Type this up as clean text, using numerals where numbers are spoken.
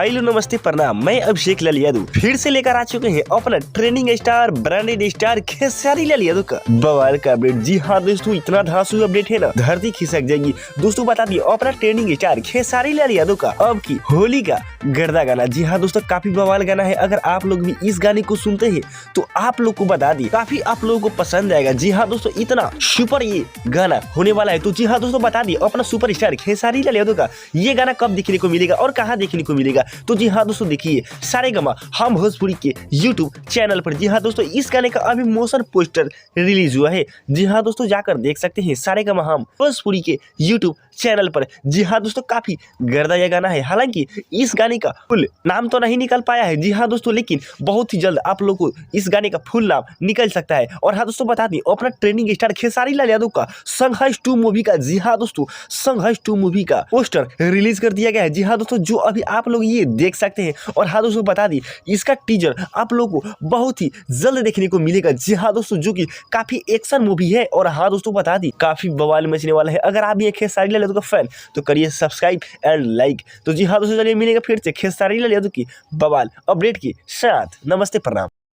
Hello नमस्ते प्रणाम, मैं अभिषेक लाल यादव फिर से लेकर आ चुके हैं अपना training star branded star Khesari Lal Yadav का बवाल का अपडेट। जी हाँ दोस्तों, इतना धांसू अपडेट है ना, धरती खिसक जाएगी। दोस्तों बता दिए अपना ट्रेनिंग स्टार खेसारी लाल यादव का अब की होली का गर्दा गाना। जी हाँ दोस्तों, काफी बवाल गाना है। अगर आप लोग भी इस गाने को सुनते हैं तो आप लोग को बता दी काफी आप लोगों को पसंद आएगा। जी हाँ दोस्तों, इतना सुपर ये गाना होने वाला है। तो जी हाँ दोस्तों, बता दिए अपना सुपर स्टार खेसारी लाल यादव का ये गाना कब देखने को मिलेगा और कहाँ देखने को मिलेगा। तो जी हाँ दोस्तों, देखिए सारेगामा हम भोजपुरी के यूट्यूब चैनल पर। जी हाँ दोस्तों, इस गाने का अभी मोशन पोस्टर रिलीज हुआ है। जी हाँ दोस्तों, जाकर देख सकते हैं सारेगामा हम भोजपुरी के यूट्यूब चैनल पर। जी हाँ दोस्तों, काफी गर्दा यह गाना है। हालांकि इस गाने का फुल नाम तो नहीं निकल पाया है। जी हाँ दोस्तों, लेकिन बहुत ही जल्द आप लोग को इस गाने का फुल नाम निकल सकता है। और हाँ दोस्तों, बता दें अपना ट्रेनिंग स्टार खेसारी लाल यादव का संघर्ष 2 मूवी का, जी हाँ दोस्तों, संघर्ष 2 मूवी का पोस्टर रिलीज कर दिया गया है। जी हाँ दोस्तों, जो अभी आप लोग ये देख सकते हैं। और हाँ दोस्तों, बता दी इसका टीजर आप लोगों को बहुत ही जल्द देखने को मिलेगा। जी हाँ दोस्तों, जो कि काफी एक्शन मूवी है। और हाँ दोस्तों, बता दी काफी बवाल मचने वाला है। अगर आप ये खेसारी लाल यादव का फैन तो करिए सब्सक्राइब एंड लाइक। तो जी हाँ दोस्तों, चलिए मिलेगा फिर से खेसारी लाल यादव की बवाल अपडेट के साथ। नमस्ते प्रणाम।